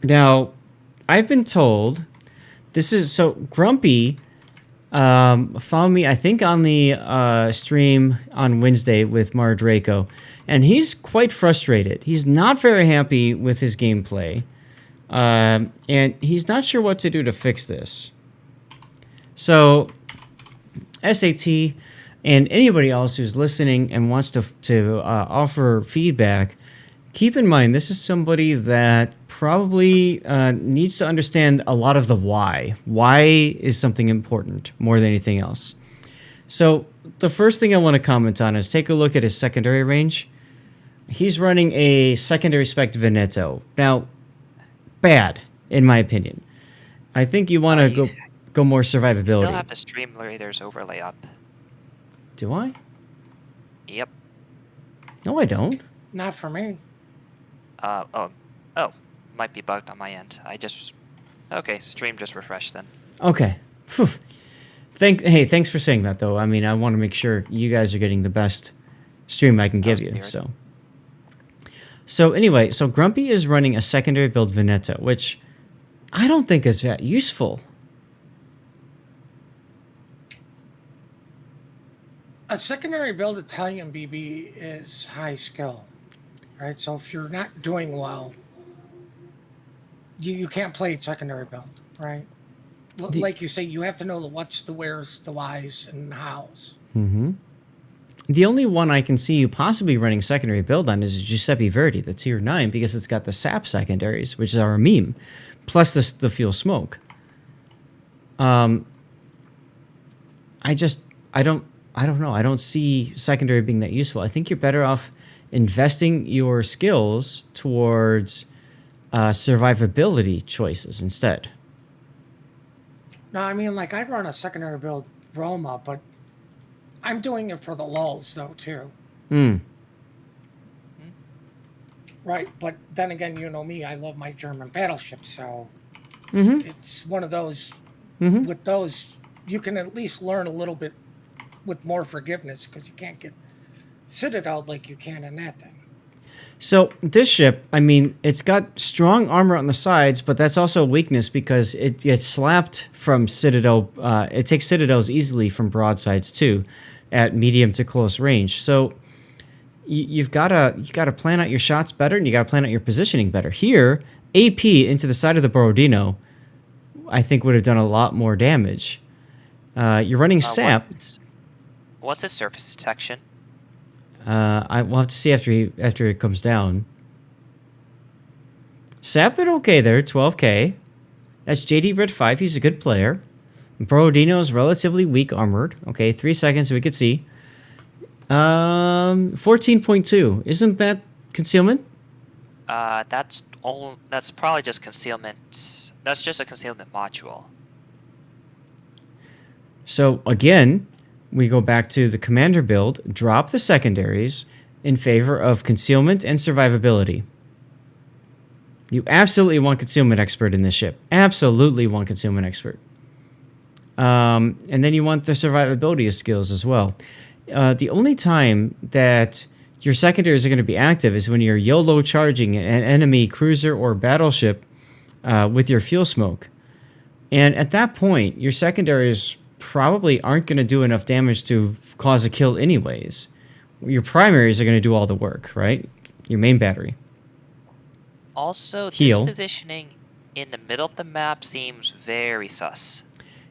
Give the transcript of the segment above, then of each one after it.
Now, I've been told this is so Grumpy found me, I think, on the stream on Wednesday with Mar Draco, and he's quite frustrated. He's not very happy with his gameplay, and he's not sure what to do to fix this. So, SAT and anybody else who's listening and wants to offer feedback, keep in mind this is somebody that probably needs to understand a lot of the why. Why is something important more than anything else? So the first thing I want to comment on is take a look at his secondary range. He's running a secondary spec Veneto. Now, bad, in my opinion. I think you want to go more survivability. You still have the Streamliners overlay up. Do I? Yep. No, I don't. Not for me. Oh, might be bugged on my end. Okay, stream just refreshed then. Okay. Phew. Thanks for saying that, though. I mean, I want to make sure you guys are getting the best stream I can give you. Weird. So anyway, so Grumpy is running a secondary build Veneto, which I don't think is that useful. A secondary build Italian BB is high skill, right? So if you're not doing well, you can't play it secondary build, right? Like you say, you have to know the what's, the where's, the why's, and the how's. Mm-hmm. The only one I can see you possibly running secondary build on is Giuseppe Verdi, the tier 9, because it's got the sap secondaries, which are a meme, plus the fuel smoke. I don't know. I don't see secondary being that useful. I think you're better off investing your skills towards survivability choices instead. No, I mean, like, I'd run a secondary build Roma, but I'm doing it for the lulls, though, too. Right, but then again, you know me, I love my German battleships, so it's one of those, with those, you can at least learn a little bit with more forgiveness, because you can't get Citadel like you can in that thing. So this ship, I mean, it's got strong armor on the sides, but that's also a weakness because it gets slapped from Citadel. It takes Citadels easily from broadsides too, at medium to close range. So you've got to plan out your shots better, and you got to plan out your positioning better. Here, AP into the side of the Borodino, I think would have done a lot more damage. You're running sap. What's his surface detection? I will have to see after it comes down. Sap it okay there, 12k. That's JD Red 5. He's a good player. Borodino is relatively weak armored. Okay, 3 seconds so we could see. 14.2. Isn't that concealment? That's probably just concealment. That's just a concealment module. So again, we go back to the commander build, drop the secondaries in favor of concealment and survivability. You absolutely want concealment expert in this ship. Absolutely want concealment expert. And then you want the survivability skills as well. The only time that your secondaries are going to be active is when you're YOLO charging an enemy cruiser or battleship with your fuel smoke. And at that point, your secondaries probably aren't going to do enough damage to cause a kill anyways. Your primaries are going to do all the work, right? Your main battery. Also, Heal. this positioning in the middle of the map seems very sus.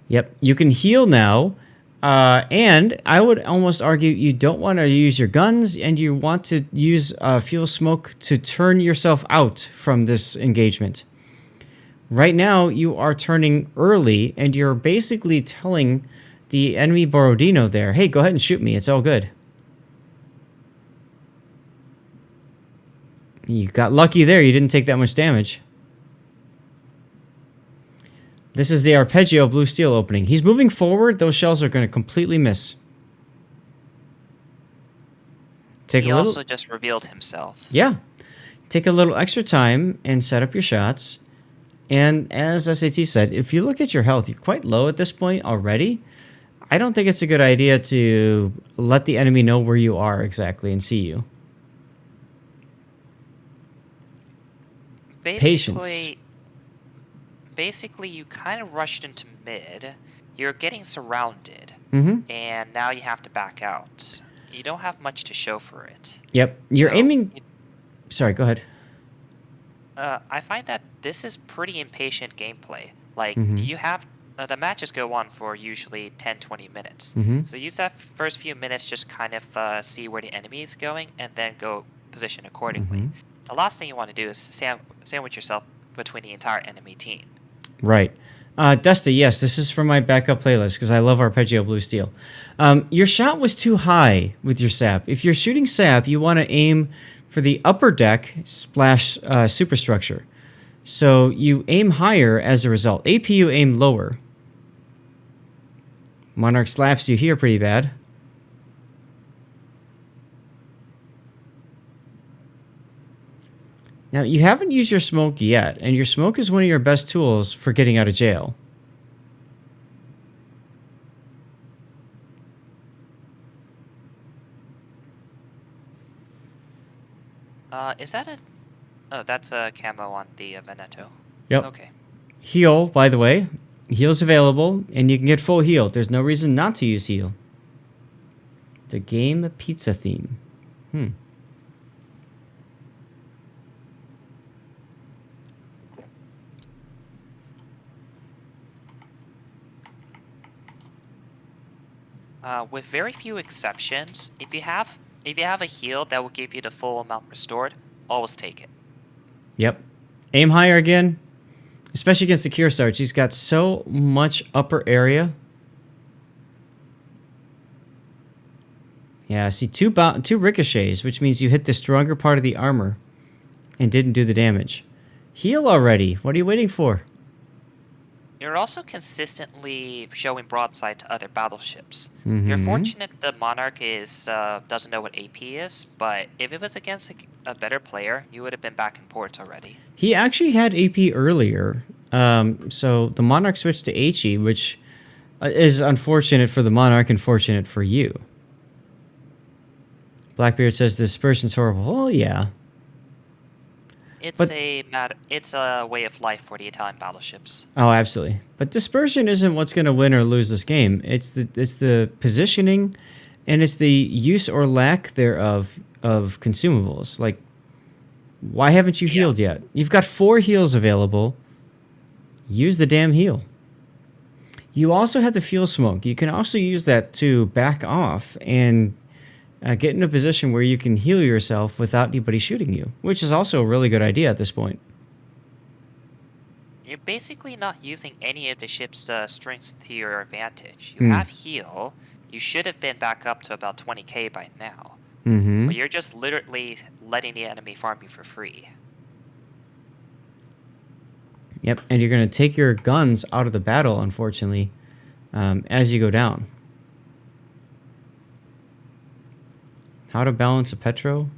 Yep, you can heal now, and I would almost argue you don't want to use your guns, and you want to use fuel smoke to turn yourself out from this engagement. Right now, you are turning early, and you're basically telling the enemy Borodino there, hey, go ahead and shoot me. It's all good. You got lucky there. You didn't take that much damage. This is the Arpeggio Blue Steel opening. He's moving forward. Those shells are going to completely miss. He also just revealed himself. Yeah. Take a little extra time and set up your shots. And as SAT said, if you look at your health, you're quite low at this point already. I don't think it's a good idea to let the enemy know where you are exactly and see you. Basically, Patience. basically you kind of rushed into mid. You're getting surrounded, Mm-hmm. and now you have to back out. You don't have much to show for it. Yep. You're So, aiming. Sorry, go ahead. I find that this is pretty impatient gameplay. Like, Mm-hmm. you have the matches go on for usually 10, 20 minutes. Mm-hmm. So use that first few minutes just kind of see where the enemy is going and then go position Mm-hmm. accordingly. The last thing you want to do is sandwich yourself between the entire enemy team. Right. Dusty, yes, this is for my backup playlist because I love Arpeggio Blue Steel. Your shot was too high with your sap. If you're shooting sap, you want to aim for the upper deck splash superstructure. So you aim higher as a result. APU aim lower. Monarch slaps you here pretty bad. Now, you haven't used your smoke yet, and your smoke is one of your best tools for getting out of jail. Is that a... Oh, that's a camo on the Veneto. Yep. Okay. Heal, by the way. Heal's available, and you can get full heal. There's no reason not to use heal. The game pizza theme. With very few exceptions, if you have a heal that will give you the full amount restored, always take it. Yep. Aim higher again. Especially against the Kearsarge. He's got so much upper area. Yeah, I see two ricochets, which means you hit the stronger part of the armor and didn't do the damage. Heal already. What are you waiting for? You're also consistently showing broadside to other battleships. Mm-hmm. You're fortunate the Monarch doesn't know what AP is, but if it was against a better player, you would have been back in ports already. He actually had AP earlier, so the Monarch switched to HE, which is unfortunate for the Monarch and fortunate for you. Blackbeard says dispersion's horrible. Oh yeah. It's a way of life for the Italian battleships. Oh, absolutely. But dispersion isn't what's going to win or lose this game. It's the positioning, and it's the use or lack thereof of consumables. Like, why haven't you healed yet? You've got 4 heals available. Use the damn heal. You also have the fuel smoke. You can also use that to back off and get in a position where you can heal yourself without anybody shooting you, which is also a really good idea at this point. You're basically not using any of the ship's strengths to your advantage. You have heal. You should have been back up to about 20k by now. Mm-hmm. But you're just literally letting the enemy farm you for free. Yep, and you're going to take your guns out of the battle, unfortunately, as you go down. How to balance a Petro?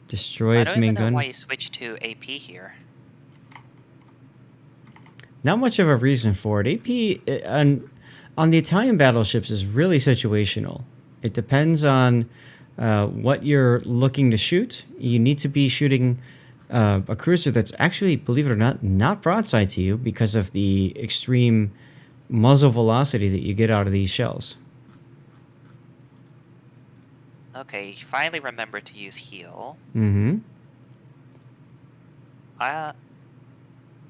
Destroy its main gun. I don't even know why you switched to AP here. Not much of a reason for it. AP on the Italian battleships is really situational. It depends on what you're looking to shoot. You need to be shooting a cruiser that's actually, believe it or not broadside to you because of the extreme muzzle velocity that you get out of these shells. Okay, you finally remember to use heal. Mm-hmm.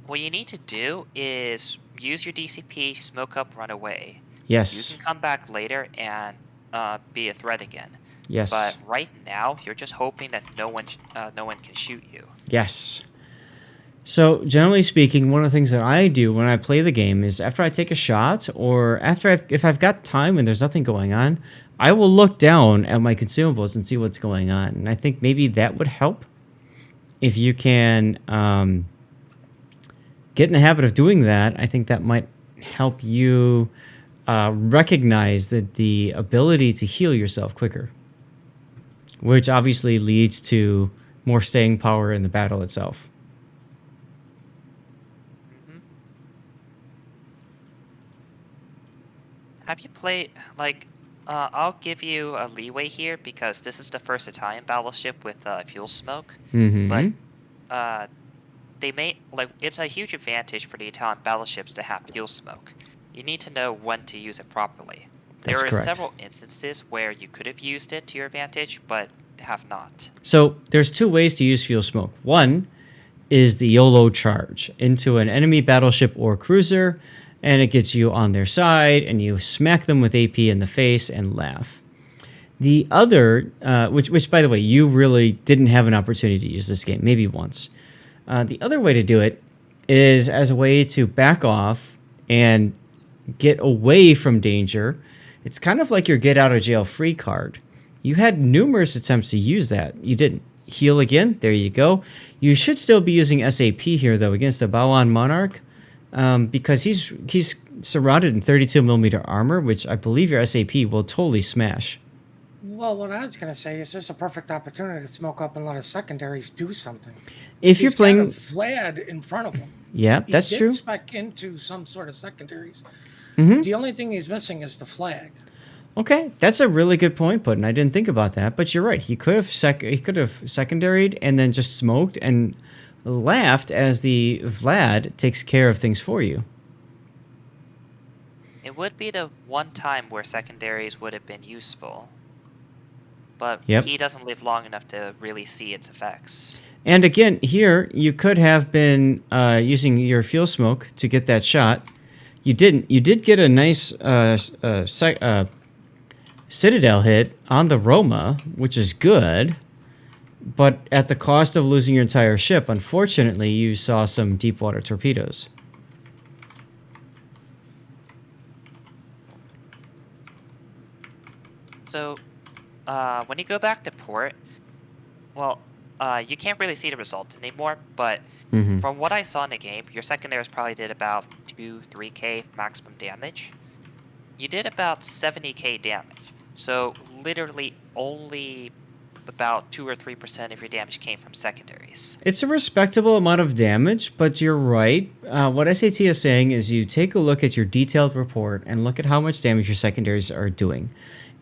What you need to do is use your DCP, smoke up, run away. Yes. You can come back later and be a threat again. Yes. But right now, you're just hoping that no one can shoot you. Yes. So, generally speaking, one of the things that I do when I play the game is after I take a shot or if I've got time and there's nothing going on, I will look down at my consumables and see what's going on. And I think maybe that would help if you can get in the habit of doing that. I think that might help you recognize the ability to heal yourself quicker, which obviously leads to more staying power in the battle itself. Have you played, like, I'll give you a leeway here because this is the first Italian battleship with fuel smoke. Mm-hmm. But it's a huge advantage for the Italian battleships to have fuel smoke. You need to know when to use it properly. That's There are correct. several instances where you could have used it to your advantage, but have not. So there's two ways to use fuel smoke. One is the YOLO charge into an enemy battleship or cruiser, and it gets you on their side, and you smack them with AP in the face and laugh. The other, which by the way, you really didn't have an opportunity to use this game, maybe once. The other way to do it is as a way to back off and get away from danger. It's kind of like your get out of jail free card. You had numerous attempts to use that. You didn't. Heal again. There you go. You should still be using SAP here, though, against the Baoan Monarch, because he's surrounded in 32 millimeter armor, which I believe your SAP will totally smash. Well, what I was going to say is this is a perfect opportunity to smoke up and let his secondaries do something. If you're He's got playing, a Vlad in front of him. yeah, He that's did true. spec into some sort of secondaries. Hmm. The only thing he's missing is the flag. Okay, that's a really good point, Puddin'. I didn't think about that, but you're right. He could have secondaried and then just smoked and laughed as the Vlad takes care of things for you. It would be the one time where secondaries would have been useful. But Yep. he doesn't live long enough to really see its effects. And again, here you could have been using your fuel smoke to get that shot. You didn't. You did get a nice Citadel hit on the Roma, which is good, but at the cost of losing your entire ship. Unfortunately, you saw some deep water torpedoes. So, when you go back to port, well, you can't really see the results anymore, but Mm-hmm. from what I saw in the game, your secondaries probably did about 2-3k maximum damage. You did about 70k damage. So literally only about 2 or 3% of your damage came from secondaries. It's a respectable amount of damage, but you're right. What SAT is saying is you take a look at your detailed report and look at how much damage your secondaries are doing.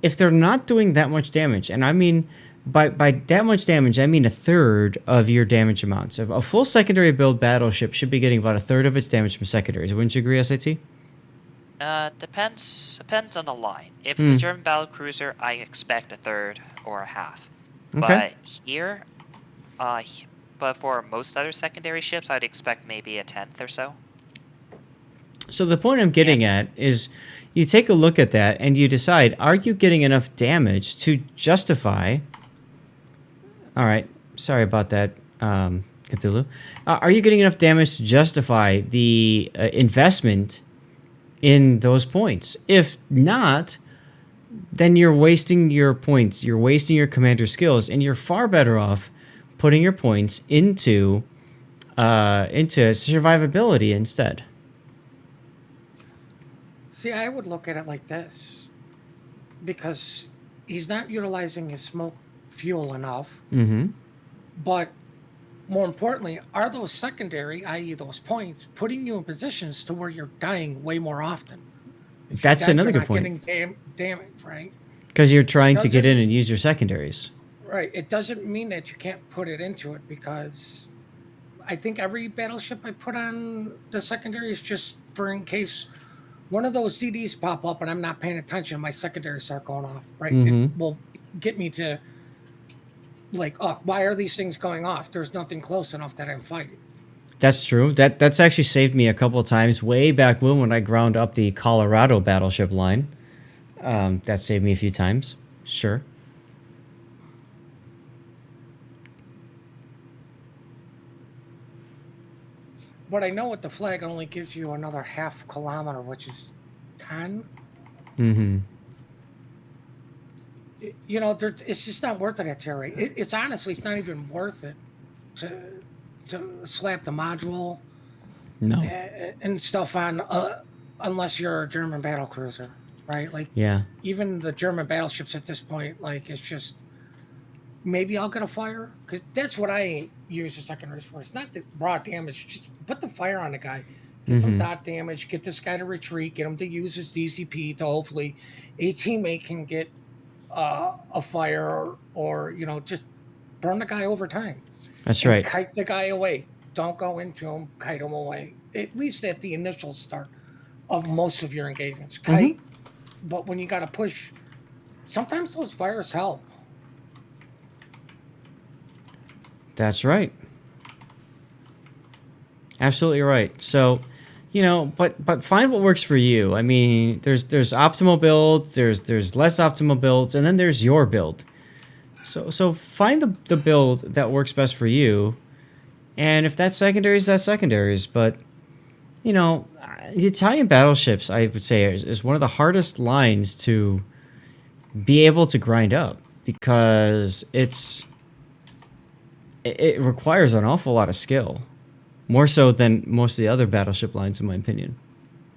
If they're not doing that much damage, and I mean by that much damage, I mean a third of your damage amounts. A full secondary build battleship should be getting about a third of its damage from secondaries. Wouldn't you agree, SAT? Depends on the line. If it's a German battlecruiser, I expect a third or a half. Okay. But here, but for most other secondary ships, I'd expect maybe a tenth or so. So the point I'm getting at is you take a look at that and you decide, are you getting enough damage to justify... All right, sorry about that, Cthulhu. Are you getting enough damage to justify the investment in those points? If not, then you're wasting your points. You're wasting your commander skills, and you're far better off putting your points into survivability instead. See, I would look at it like this. Because he's not utilizing his smoke fuel enough. Mm-hmm. But more importantly, are those secondary, i.e. those points, putting you in positions to where you're dying way more often? If That's you're another you're good not point. Getting damage, right? Because you're trying to Does get it- in and use your secondaries. Right. It doesn't mean that you can't put it into it because I think every battleship I put on the secondary is just for in case one of those CDs pop up and I'm not paying attention, my secondaries start going off, right? It will get me to like, oh, why are these things going off? There's nothing close enough that I'm fighting. That's true. That's actually saved me a couple of times way back when I ground up the Colorado battleship line. That saved me a few times. Sure. But I know with the flag it only gives you another half kilometer, which is 10. Mm-hmm. You know, it's just not worth it at Terry. It's honestly, it's not even worth it to slap the module No. and stuff on unless you're a German battle cruiser, right? Like, Yeah. even the German battleships at this point, like, it's just maybe I'll get a fire because that's what I use the secondaries for. It's not the raw damage; just put the fire on the guy, get some dot damage, get this guy to retreat, get him to use his DCP to hopefully a teammate can get a fire or you know just burn the guy over time. That's And right. kite the guy away. don't go into them, kite them away. At least at the initial start of most of your engagements, kite. But when you got to push, sometimes those fires help. That's right. Absolutely right. So, but find what works for you. I mean, there's optimal builds, there's less optimal builds, and then there's your build. So find the build that works best for you. And if that's secondaries, that's secondaries. But, the Italian battleships, I would say, is one of the hardest lines to be able to grind up because it requires an awful lot of skill. More so than most of the other battleship lines, in my opinion.